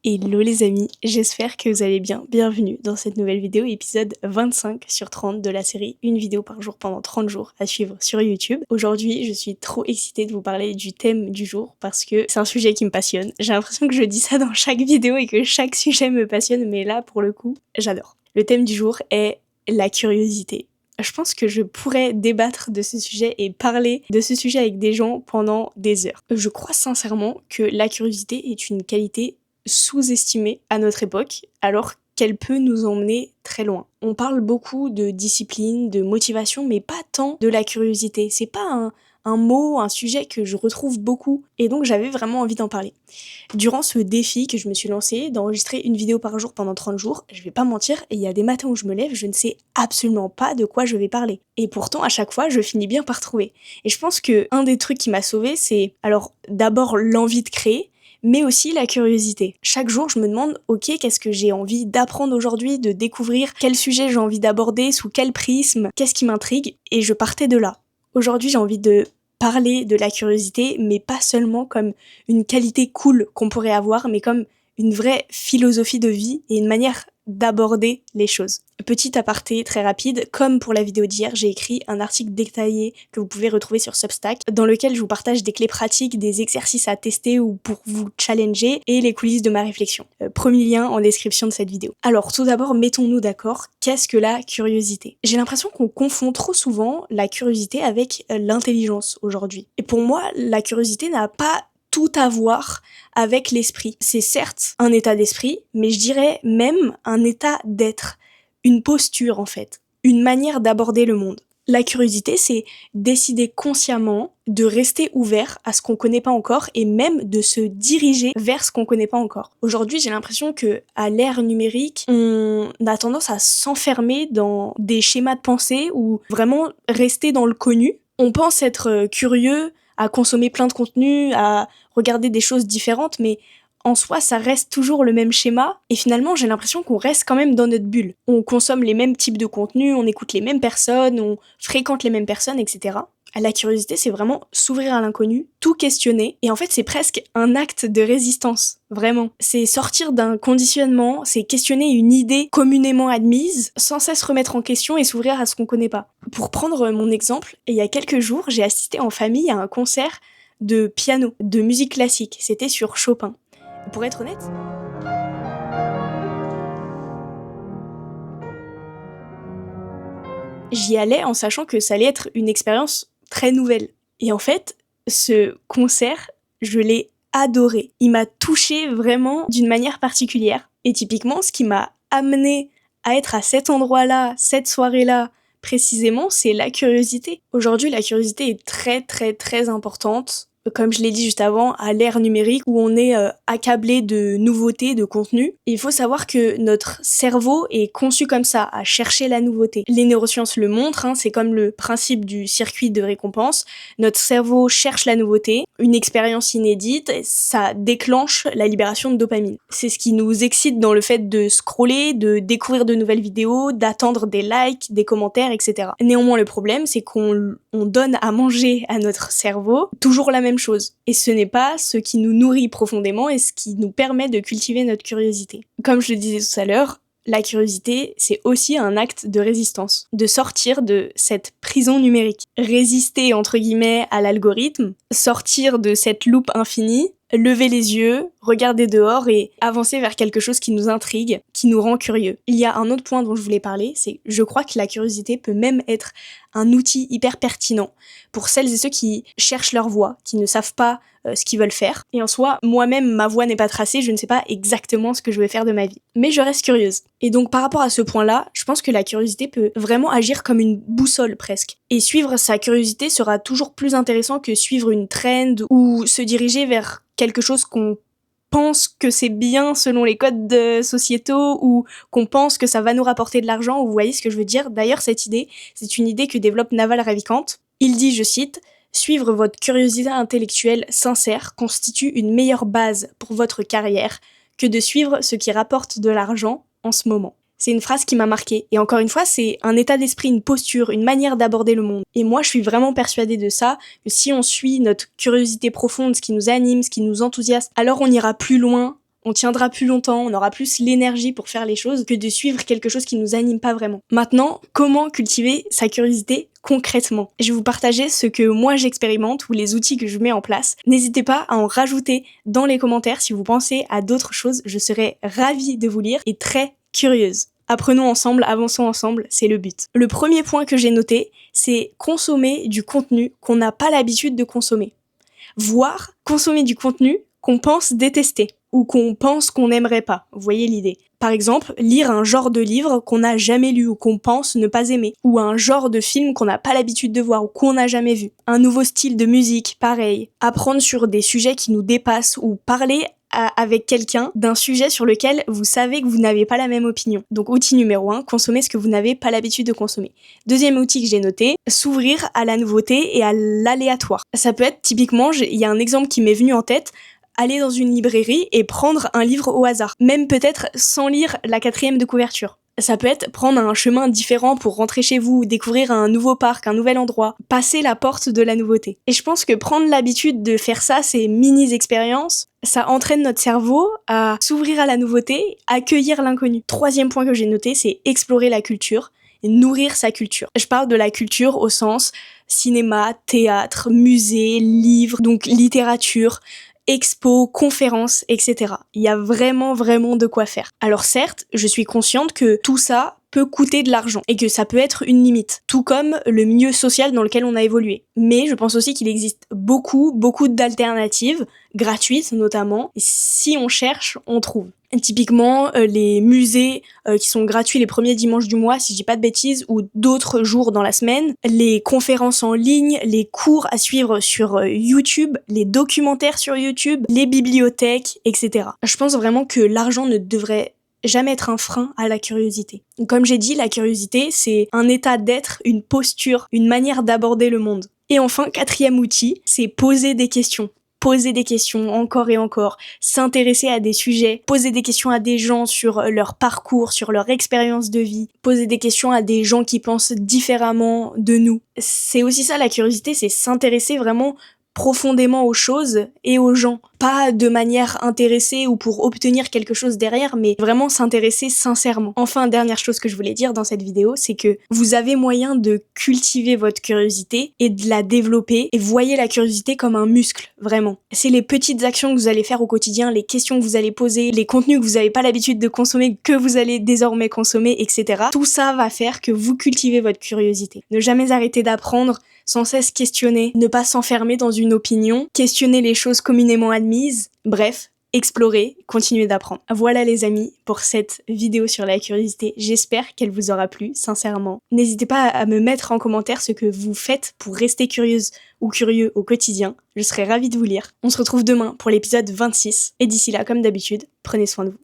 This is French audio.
Hello les amis, j'espère que vous allez bien. Bienvenue dans cette nouvelle vidéo, épisode 25 sur 30 de la série Une vidéo par jour pendant 30 jours à suivre sur YouTube. Aujourd'hui, je suis trop excitée de vous parler du thème du jour parce que c'est un sujet qui me passionne. J'ai l'impression que je dis ça dans chaque vidéo et que chaque sujet me passionne, mais là, pour le coup, j'adore. Le thème du jour est la curiosité. Je pense que je pourrais débattre de ce sujet et parler de ce sujet avec des gens pendant des heures. Je crois sincèrement que la curiosité est une qualité sous-estimée à notre époque, alors qu'elle peut nous emmener très loin. On parle beaucoup de discipline, de motivation, mais pas tant de la curiosité. C'est pas un mot, un sujet que je retrouve beaucoup, et donc j'avais vraiment envie d'en parler. Durant ce défi que je me suis lancé, d'enregistrer une vidéo par jour pendant 30 jours, je vais pas mentir, il y a des matins où je me lève, je ne sais absolument pas de quoi je vais parler. Et pourtant, à chaque fois, je finis bien par trouver. Et je pense que un des trucs qui m'a sauvée, c'est alors d'abord l'envie de créer, mais aussi la curiosité. Chaque jour, je me demande, ok, qu'est-ce que j'ai envie d'apprendre aujourd'hui, de découvrir, quel sujet j'ai envie d'aborder, sous quel prisme, qu'est-ce qui m'intrigue, et je partais de là. Aujourd'hui, j'ai envie de parler de la curiosité, mais pas seulement comme une qualité cool qu'on pourrait avoir, mais comme une vraie philosophie de vie et une manière d'aborder les choses. Petit aparté très rapide, comme pour la vidéo d'hier, j'ai écrit un article détaillé que vous pouvez retrouver sur Substack, dans lequel je vous partage des clés pratiques, des exercices à tester ou pour vous challenger et les coulisses de ma réflexion. Premier lien en description de cette vidéo. Alors tout d'abord, mettons-nous d'accord, qu'est-ce que la curiosité ? J'ai l'impression qu'on confond trop souvent la curiosité avec l'intelligence aujourd'hui. Et pour moi, la curiosité n'a pas tout à voir avec l'esprit. C'est certes un état d'esprit, mais je dirais même un état d'être, une posture en fait, une manière d'aborder le monde. La curiosité, c'est décider consciemment de rester ouvert à ce qu'on connaît pas encore et même de se diriger vers ce qu'on connaît pas encore. Aujourd'hui, j'ai l'impression que à l'ère numérique, on a tendance à s'enfermer dans des schémas de pensée ou vraiment rester dans le connu. On pense être curieux, à consommer plein de contenu, à regarder des choses différentes, mais en soi, ça reste toujours le même schéma, et finalement, j'ai l'impression qu'on reste quand même dans notre bulle. On consomme les mêmes types de contenus, on écoute les mêmes personnes, on fréquente les mêmes personnes, etc. La curiosité, c'est vraiment s'ouvrir à l'inconnu, tout questionner, et en fait, c'est presque un acte de résistance, vraiment. C'est sortir d'un conditionnement, c'est questionner une idée communément admise, sans cesse remettre en question et s'ouvrir à ce qu'on connaît pas. Pour prendre mon exemple, il y a quelques jours, j'ai assisté en famille à un concert de piano, de musique classique. C'était sur Chopin. Pour être honnête, j'y allais en sachant que ça allait être une expérience très nouvelle. Et en fait, ce concert, je l'ai adoré. Il m'a touchée vraiment d'une manière particulière. Et typiquement, ce qui m'a amené à être à cet endroit-là, cette soirée-là, précisément, c'est la curiosité. Aujourd'hui, la curiosité est très très très importante. Comme je l'ai dit juste avant, à l'ère numérique où on est accablé de nouveautés, de contenu. Il faut savoir que notre cerveau est conçu comme ça, à chercher la nouveauté. Les neurosciences le montrent, c'est comme le principe du circuit de récompense. Notre cerveau cherche la nouveauté, une expérience inédite, ça déclenche la libération de dopamine. C'est ce qui nous excite dans le fait de scroller, de découvrir de nouvelles vidéos, d'attendre des likes, des commentaires, etc. Néanmoins, le problème, c'est qu'on donne à manger à notre cerveau toujours la même chose. Et ce n'est pas ce qui nous nourrit profondément et ce qui nous permet de cultiver notre curiosité. Comme je le disais tout à l'heure, la curiosité, c'est aussi un acte de résistance, de sortir de cette prison numérique. Résister, entre guillemets, à l'algorithme, sortir de cette loupe infinie, lever les yeux, regarder dehors et avancer vers quelque chose qui nous intrigue, qui nous rend curieux. Il y a un autre point dont je voulais parler, c'est je crois que la curiosité peut même être un outil hyper pertinent pour celles et ceux qui cherchent leur voie, qui ne savent pas ce qu'ils veulent faire. Et en soi, moi-même, ma voie n'est pas tracée, je ne sais pas exactement ce que je vais faire de ma vie. Mais je reste curieuse. Et donc par rapport à ce point-là, je pense que la curiosité peut vraiment agir comme une boussole presque. Et suivre sa curiosité sera toujours plus intéressant que suivre une trend ou se diriger vers quelque chose qu'on pense que c'est bien selon les codes sociétaux ou qu'on pense que ça va nous rapporter de l'argent, ou vous voyez ce que je veux dire. D'ailleurs, cette idée, c'est une idée que développe Naval Ravikant. Il dit, je cite, « Suivre votre curiosité intellectuelle sincère constitue une meilleure base pour votre carrière que de suivre ce qui rapporte de l'argent en ce moment. » C'est une phrase qui m'a marquée. Et encore une fois, c'est un état d'esprit, une posture, une manière d'aborder le monde. Et moi, je suis vraiment persuadée de ça, que si on suit notre curiosité profonde, ce qui nous anime, ce qui nous enthousiasme, alors on ira plus loin, On tiendra plus longtemps, on aura plus l'énergie pour faire les choses que de suivre quelque chose qui nous anime pas vraiment. Maintenant, comment cultiver sa curiosité concrètement? Je vais vous partager ce que moi j'expérimente ou les outils que je mets en place. N'hésitez pas à en rajouter dans les commentaires si vous pensez à d'autres choses, je serai ravie de vous lire et très curieuse. Apprenons ensemble, avançons ensemble, c'est le but. Le premier point que j'ai noté, c'est consommer du contenu qu'on n'a pas l'habitude de consommer. Voire consommer du contenu qu'on pense détester ou qu'on pense qu'on n'aimerait pas. Vous voyez l'idée. Par exemple, lire un genre de livre qu'on n'a jamais lu ou qu'on pense ne pas aimer, ou un genre de film qu'on n'a pas l'habitude de voir ou qu'on n'a jamais vu. Un nouveau style de musique, pareil. Apprendre sur des sujets qui nous dépassent ou parler avec quelqu'un d'un sujet sur lequel vous savez que vous n'avez pas la même opinion. Donc outil numéro 1, consommer ce que vous n'avez pas l'habitude de consommer. Deuxième outil que j'ai noté, s'ouvrir à la nouveauté et à l'aléatoire. Ça peut être typiquement, il y a un exemple qui m'est venu en tête, aller dans une librairie et prendre un livre au hasard, même peut-être sans lire la 4e de couverture. Ça peut être prendre un chemin différent pour rentrer chez vous, découvrir un nouveau parc, un nouvel endroit, passer la porte de la nouveauté. Et je pense que prendre l'habitude de faire ça, ces mini-expériences, ça entraîne notre cerveau à s'ouvrir à la nouveauté, accueillir l'inconnu. Troisième point que j'ai noté, c'est explorer la culture et nourrir sa culture. Je parle de la culture au sens cinéma, théâtre, musée, livre, donc littérature, expos, conférences, etc. Il y a vraiment de quoi faire. Alors certes, je suis consciente que tout ça peut coûter de l'argent et que ça peut être une limite, tout comme le milieu social dans lequel on a évolué. Mais je pense aussi qu'il existe beaucoup d'alternatives, gratuites notamment, et si on cherche, on trouve. Typiquement, les musées qui sont gratuits les premiers dimanches du mois, si je dis pas de bêtises, ou d'autres jours dans la semaine, les conférences en ligne, les cours à suivre sur YouTube, les documentaires sur YouTube, les bibliothèques, etc. Je pense vraiment que l'argent ne devrait jamais être un frein à la curiosité. Comme j'ai dit, la curiosité, c'est un état d'être, une posture, une manière d'aborder le monde. Et enfin, 4e outil, c'est poser des questions. Poser des questions encore et encore, s'intéresser à des sujets, poser des questions à des gens sur leur parcours, sur leur expérience de vie, poser des questions à des gens qui pensent différemment de nous. C'est aussi ça la curiosité, c'est s'intéresser vraiment profondément aux choses et aux gens. Pas de manière intéressée ou pour obtenir quelque chose derrière, mais vraiment s'intéresser sincèrement. Enfin, dernière chose que je voulais dire dans cette vidéo, c'est que vous avez moyen de cultiver votre curiosité et de la développer, et voyez la curiosité comme un muscle, vraiment. C'est les petites actions que vous allez faire au quotidien, les questions que vous allez poser, les contenus que vous n'avez pas l'habitude de consommer, que vous allez désormais consommer, etc. Tout ça va faire que vous cultivez votre curiosité. Ne jamais arrêter d'apprendre, sans cesse questionner, ne pas s'enfermer dans une opinion, questionner les choses communément admises, bref, explorer, continuer d'apprendre. Voilà les amis pour cette vidéo sur la curiosité, j'espère qu'elle vous aura plu, sincèrement. N'hésitez pas à me mettre en commentaire ce que vous faites pour rester curieuse ou curieux au quotidien, je serai ravie de vous lire. On se retrouve demain pour l'épisode 26, et d'ici là, comme d'habitude, prenez soin de vous.